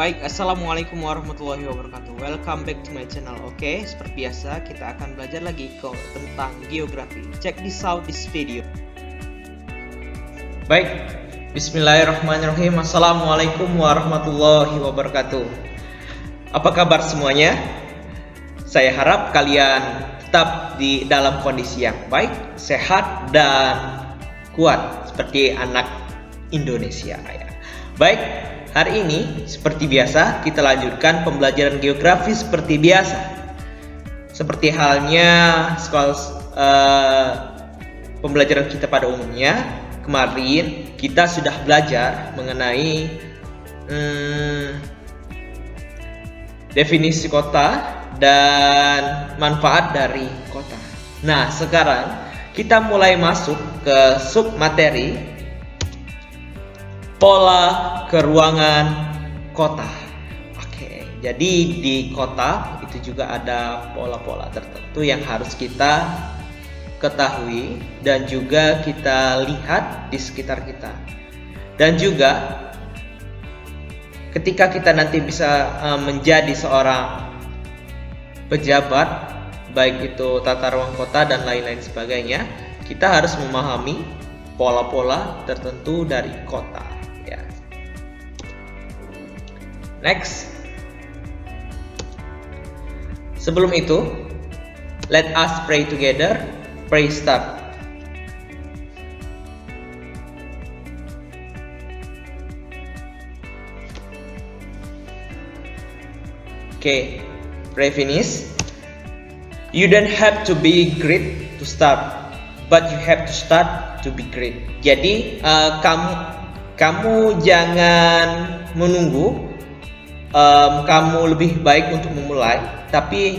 Baik, Assalamualaikum warahmatullahi wabarakatuh. Welcome back to my channel. Oke, seperti biasa kita akan belajar lagi tentang geografi. Check this out this video. Baik, bismillahirrahmanirrahim. Assalamualaikum warahmatullahi wabarakatuh. Apa kabar semuanya? Saya harap kalian tetap di dalam kondisi yang baik, sehat, dan kuat seperti anak Indonesia ya. Baik, hari ini seperti biasa kita lanjutkan pembelajaran geografi seperti biasa. Seperti halnya pembelajaran kita pada umumnya. Kemarin kita sudah belajar mengenai definisi kota dan manfaat dari kota. Nah, sekarang kita mulai masuk ke submateri pola keruangan kota. Oke, jadi di kota itu juga ada pola-pola tertentu yang harus kita ketahui dan juga kita lihat di sekitar kita. Dan juga ketika kita nanti bisa menjadi seorang pejabat, baik itu tata ruang kota dan lain-lain sebagainya, kita harus memahami pola-pola tertentu dari kota. Ya. Next. Sebelum itu, let us pray together. Pray start. Okay, pray finish. You don't have to be great to start, but you have to start to be great. Jadi kamu jangan menunggu kamu lebih baik untuk memulai, tapi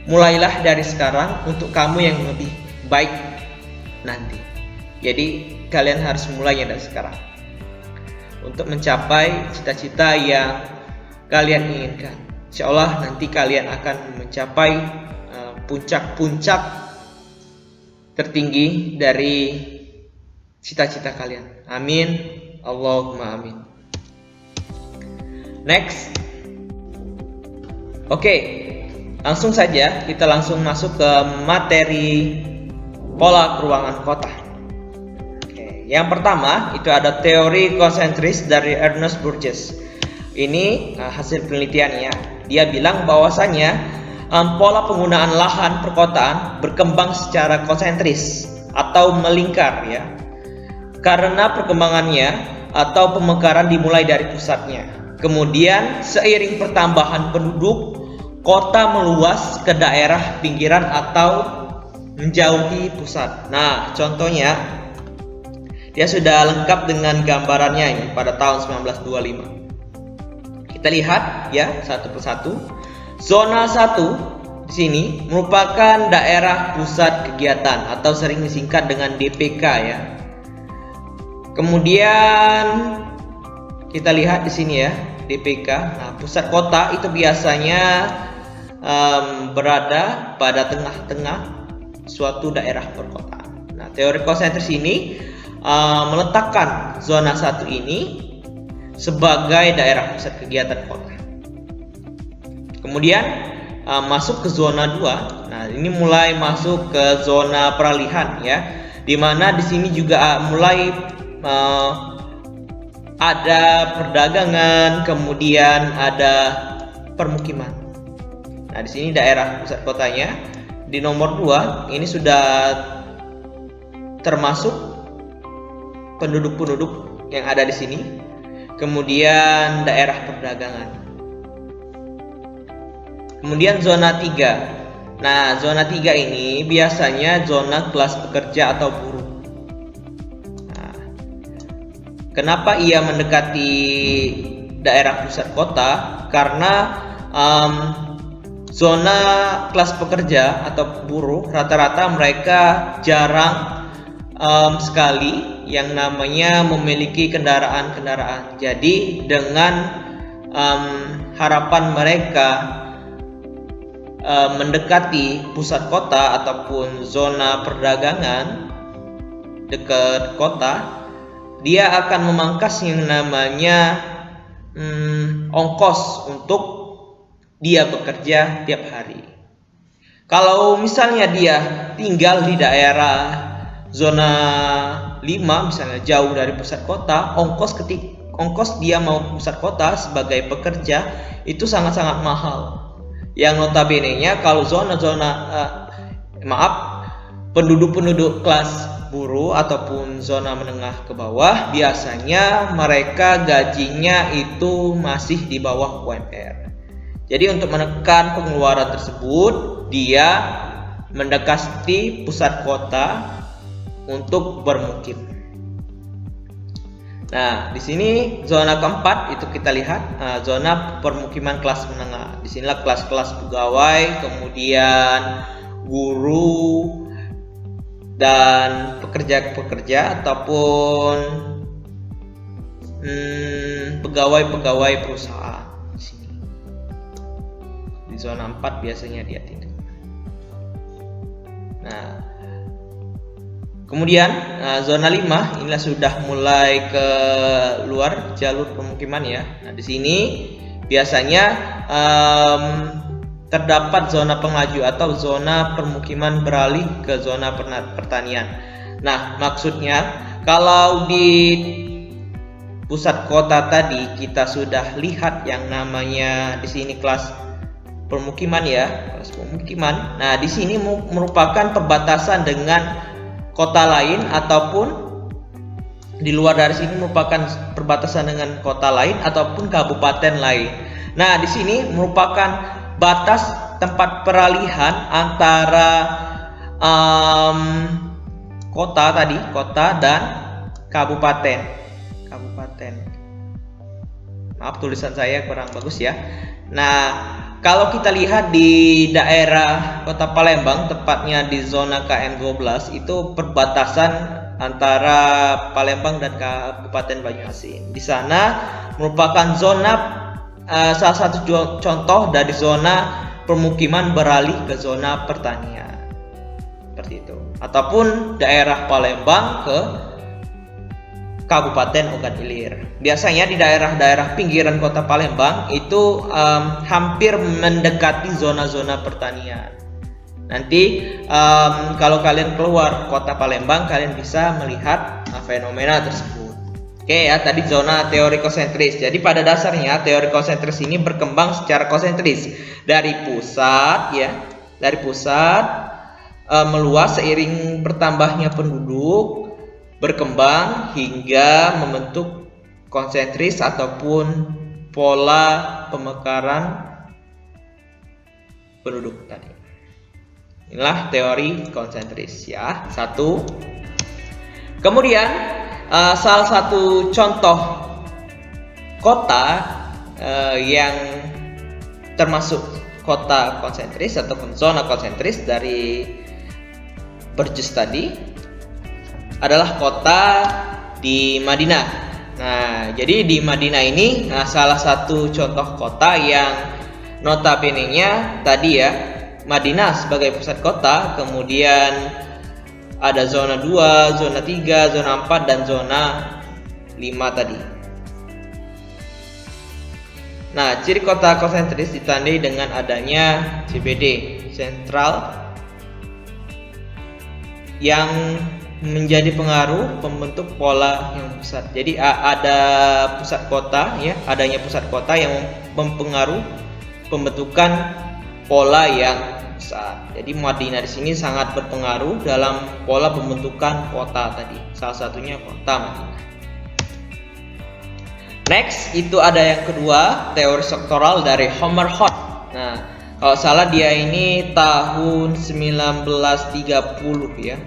mulailah dari sekarang untuk kamu yang lebih baik nanti. Jadi kalian harus mulainya dari sekarang untuk mencapai cita-cita yang kalian inginkan. Insya Allah nanti kalian akan mencapai puncak-puncak tertinggi dari cita-cita kalian. Amin. Allahumma amin. Next. Oke, langsung saja kita langsung masuk ke materi pola keruangan kota. Oke, yang pertama itu ada teori konsentris dari Ernest Burgess. Ini hasil penelitiannya. Dia bilang bahwasanya pola penggunaan lahan perkotaan berkembang secara konsentris atau melingkar ya. Karena perkembangannya atau pemekaran dimulai dari pusatnya. Kemudian seiring pertambahan penduduk, kota meluas ke daerah pinggiran atau menjauhi pusat. Nah, contohnya dia sudah lengkap dengan gambarannya ini pada tahun 1925. Kita lihat ya satu persatu. Zona 1 di sini merupakan daerah pusat kegiatan atau sering disingkat dengan DPK ya. Kemudian kita lihat di sini ya, DPK. Nah, pusat kota itu biasanya berada pada tengah-tengah suatu daerah perkotaan. Nah, teori konsentris ini meletakkan zona 1 ini sebagai daerah pusat kegiatan kota. Kemudian masuk ke zona 2. Nah, ini mulai masuk ke zona peralihan ya, di mana di sini juga mulai ada perdagangan, kemudian ada permukiman. Nah, di sini daerah pusat kotanya di nomor 2 ini sudah termasuk penduduk-penduduk yang ada di sini. Kemudian daerah perdagangan. Kemudian zona 3. Nah, zona 3 ini biasanya zona kelas pekerja atau buruh. Kenapa ia mendekati daerah pusat kota? Karena zona kelas pekerja atau buruh rata-rata mereka jarang sekali yang namanya memiliki kendaraan-kendaraan. Jadi dengan harapan mereka mendekati pusat kota ataupun zona perdagangan dekat kota, dia akan memangkas yang namanya ongkos untuk dia bekerja tiap hari. Kalau misalnya dia tinggal di daerah zona 5 misalnya jauh dari pusat kota, ongkos dia mau ke pusat kota sebagai pekerja itu sangat-sangat mahal. Yang notabene-nya kalau penduduk-penduduk kelas buruh ataupun zona menengah ke bawah, biasanya mereka gajinya itu masih di bawah UMR. Jadi untuk menekan pengeluaran tersebut, dia mendekati pusat kota untuk bermukim. Nah, di sini zona keempat itu kita lihat zona permukiman kelas menengah. Di sinilah kelas-kelas pegawai, kemudian guru dan pekerja-pekerja ataupun pegawai-pegawai perusahaan. Di sini. Di zona 4 biasanya dia tinggal. Nah, kemudian zona 5 inilah sudah mulai ke luar jalur pemukiman ya. Nah, di sini biasanya terdapat zona pengaju atau zona permukiman beralih ke zona pertanian. Nah, maksudnya kalau di pusat kota tadi kita sudah lihat yang namanya di sini kelas permukiman ya, kelas pemukiman. Nah, di sini merupakan perbatasan dengan kota lain ataupun di luar dari sini merupakan perbatasan dengan kota lain ataupun kabupaten lain. Nah, di sini merupakan batas tempat peralihan antara kota dan kabupaten. Maaf tulisan saya kurang bagus ya. Nah, kalau kita lihat di daerah Kota Palembang, tepatnya di zona KM12, itu perbatasan antara Palembang dan Kabupaten Banyuasin. Di sana merupakan zona salah satu contoh dari zona permukiman beralih ke zona pertanian. Seperti itu. Ataupun daerah Palembang ke Kabupaten Ogan Ilir. Biasanya di daerah-daerah pinggiran kota Palembang itu hampir mendekati zona-zona pertanian. Nanti kalau kalian keluar kota Palembang, kalian bisa melihat fenomena tersebut. Oke ya, tadi zona teori konsentris. Jadi pada dasarnya teori konsentris ini berkembang secara konsentris dari pusat ya, meluas seiring bertambahnya penduduk, berkembang hingga membentuk konsentris ataupun pola pemekaran penduduk tadi. Inilah teori konsentris ya. Satu. Kemudian salah satu contoh kota yang termasuk kota konsentris ataupun zona konsentris dari Burgess tadi adalah kota di Madinah. Nah, jadi di Madinah ini salah satu contoh kota yang notabene-nya tadi ya, Madinah sebagai pusat kota, kemudian ada zona 2, zona 3, zona 4, dan zona 5 tadi. Nah, ciri kota konsentris ditandai dengan adanya CBD, sentral, yang menjadi pengaruh pembentuk pola yang pusat. Jadi ada pusat kota ya, adanya pusat kota yang mempengaruhi pembentukan pola yang pusat. Jadi Madinah di sini sangat berpengaruh dalam pola pembentukan kota tadi. Salah satunya kota Madinah. Next, itu ada yang kedua, teori sektoral dari Homer Holt. Nah, kalau salah dia ini tahun 1930 ya.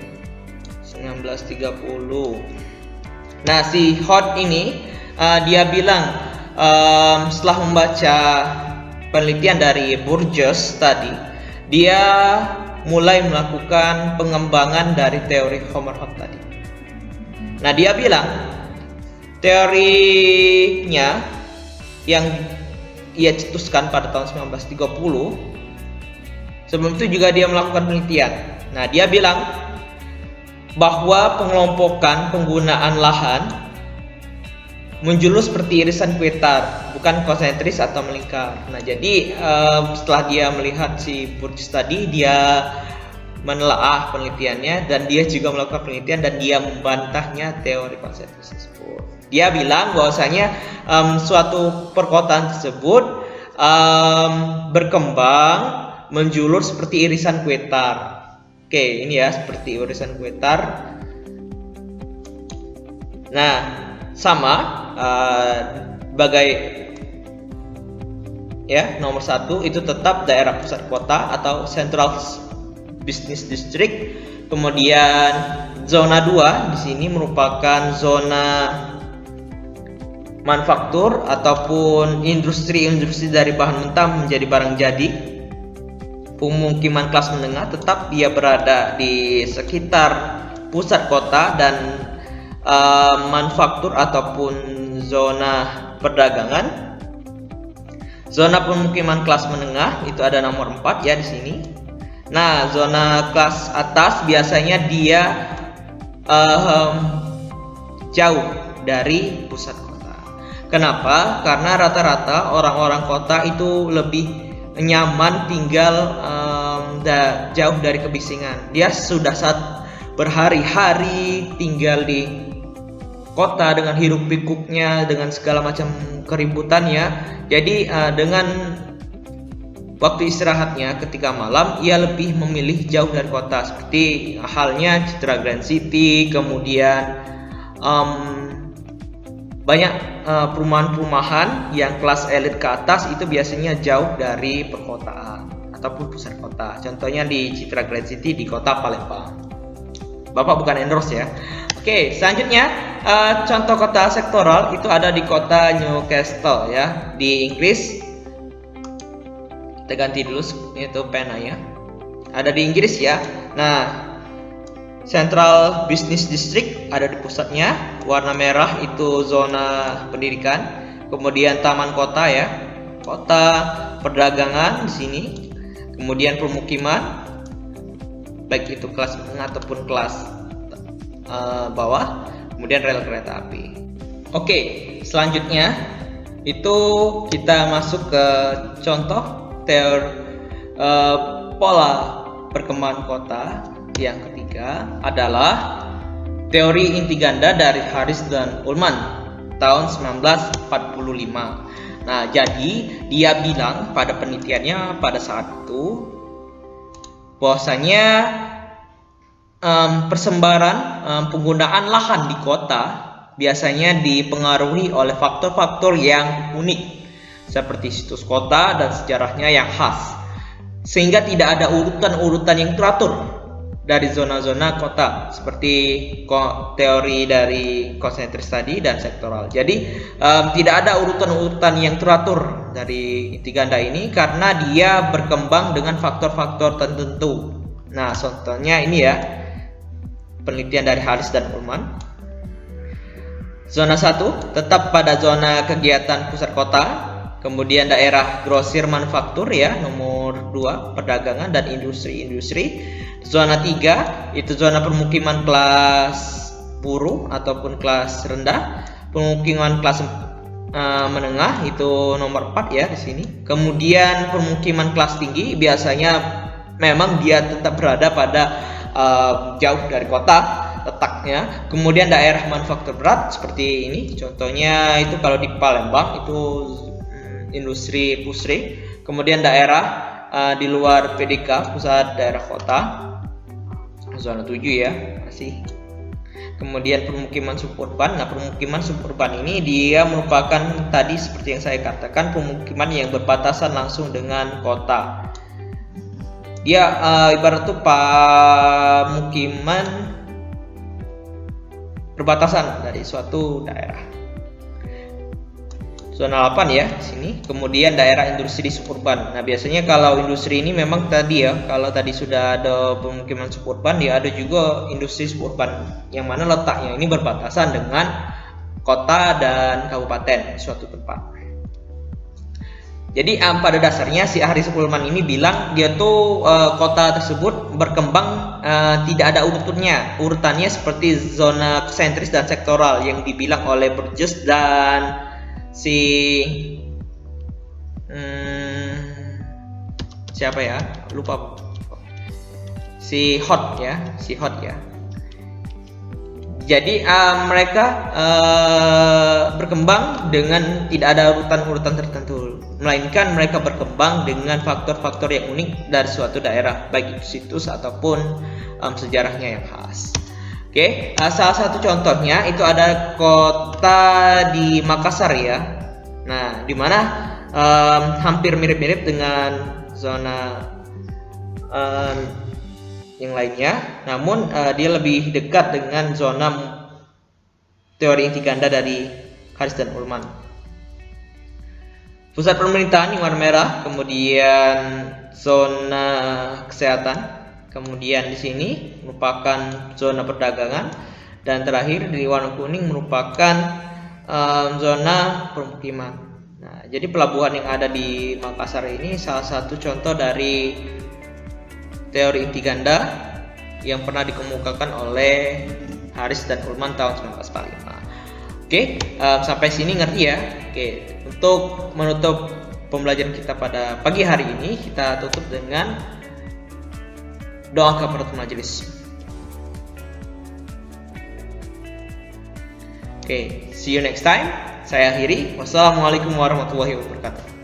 1930. Nah, si Holt ini dia bilang setelah membaca penelitian dari Burgess tadi, dia mulai melakukan pengembangan dari teori Homer Holt tadi. Nah, dia bilang teorinya yang ia cetuskan pada tahun 1930, sebelum itu juga dia melakukan penelitian. Nah, dia bilang bahwa pengelompokan penggunaan lahan menjulur seperti irisan kue tar, bukan konsentris atau melingkar. Nah, jadi setelah dia melihat si Burgess tadi, dia menelaah penelitiannya dan dia juga melakukan penelitian dan dia membantahnya teori konsentris tersebut. Dia bilang bahwasanya suatu perkotaan tersebut berkembang menjulur seperti irisan kue tar. Oke, ini ya seperti irisan kue tar. Nah, sama sebagai ya nomor 1 itu tetap daerah pusat kota atau Central Business District. Kemudian zona 2 di sini merupakan zona manufaktur ataupun industri-industri dari bahan mentah menjadi barang jadi. Pemukiman kelas menengah tetap dia berada di sekitar pusat kota dan manufaktur ataupun zona perdagangan. Zona pemukiman kelas menengah itu ada nomor 4 ya di sini. Nah, zona kelas atas biasanya dia jauh dari pusat kota. Kenapa? Karena rata-rata orang-orang kota itu lebih nyaman tinggal jauh dari kebisingan. Dia sudah berhari-hari tinggal di kota dengan hiruk pikuknya, dengan segala macam keributannya. Jadi dengan waktu istirahatnya ketika malam, ia lebih memilih jauh dari kota, seperti halnya Citra Grand City. Kemudian banyak perumahan-perumahan yang kelas elit ke atas itu biasanya jauh dari perkotaan ataupun pusat kota. Contohnya di Citra Grand City di kota Palembang. Bapak bukan endorse ya. Oke, selanjutnya contoh kota sektoral itu ada di kota Newcastle ya di Inggris. Kita ganti dulu itu penanya. Ada di Inggris ya. Nah, Central Business District ada di pusatnya. Warna merah itu zona pendidikan. Kemudian taman kota ya. Kota perdagangan di sini. Kemudian permukiman baik itu kelas menengah ataupun kelas bawah, kemudian rel kereta api. Oke, selanjutnya itu kita masuk ke contoh teori pola perkembangan kota. Yang ketiga adalah teori inti ganda dari Harris dan Ullman tahun 1945. Nah, jadi dia bilang pada penelitiannya pada saat itu bahwasanya persembaran penggunaan lahan di kota biasanya dipengaruhi oleh faktor-faktor yang unik seperti situs kota dan sejarahnya yang khas, sehingga tidak ada urutan-urutan yang teratur dari zona-zona kota seperti teori dari konsentris tadi dan sektoral. Jadi tidak ada urutan-urutan yang teratur dari inti ganda ini karena dia berkembang dengan faktor-faktor tertentu. Nah, contohnya ini ya, penelitian dari Harris dan Ullman. Zona 1 tetap pada zona kegiatan pusat kota. Kemudian daerah grosir manufaktur ya, nomor 2 perdagangan dan industri-industri. Zona 3 itu zona permukiman kelas buruh ataupun kelas rendah. Pemukiman kelas menengah itu nomor 4 ya di sini. Kemudian permukiman kelas tinggi biasanya memang dia tetap berada pada jauh dari kota letaknya. Kemudian daerah manufaktur berat seperti ini, contohnya itu kalau di Palembang itu industri pusri. Kemudian daerah di luar PDK, pusat daerah kota, zona 7 ya masih. Kemudian permukiman suburban. Nah, permukiman suburban ini dia merupakan tadi seperti yang saya katakan, permukiman yang berbatasan langsung dengan kota. Dia ibarat itu pemukiman perbatasan dari suatu daerah. Zona 8 ya di sini. Kemudian daerah industri suburban. Nah, biasanya kalau industri ini memang tadi ya, kalau tadi sudah ada pemukiman suburban, dia ada juga industri suburban yang mana letaknya ini berbatasan dengan kota dan kabupaten suatu tempat. Jadi pada dasarnya si Haris Sulman ini bilang dia tuh kota tersebut berkembang tidak ada urutannya seperti zona sentris dan sektoral yang dibilang oleh Burgess dan si siapa ya, lupa, si Hot ya. Jadi mereka berkembang dengan tidak ada urutan-urutan tertentu, melainkan mereka berkembang dengan faktor-faktor yang unik dari suatu daerah, baik itu situs ataupun sejarahnya yang khas. Oke, salah satu contohnya itu ada kota di Makassar ya. Nah, di mana hampir mirip-mirip dengan zona yang lainnya, namun dia lebih dekat dengan zona teori inti ganda dari Haris dan Ullmann. Pusat pemerintahan yang warna merah, kemudian zona kesehatan, kemudian di sini merupakan zona perdagangan, dan terakhir di warna kuning merupakan zona permukiman. Nah, jadi pelabuhan yang ada di Makassar ini salah satu contoh dari teori inti ganda yang pernah dikemukakan oleh Haris dan Ullmann tahun 1945. Oke, sampai sini ngerti ya. Oke, untuk menutup pembelajaran kita pada pagi hari ini, kita tutup dengan doa kafaratul majelis. Oke, see you next time. Saya akhiri. Wassalamualaikum warahmatullahi wabarakatuh.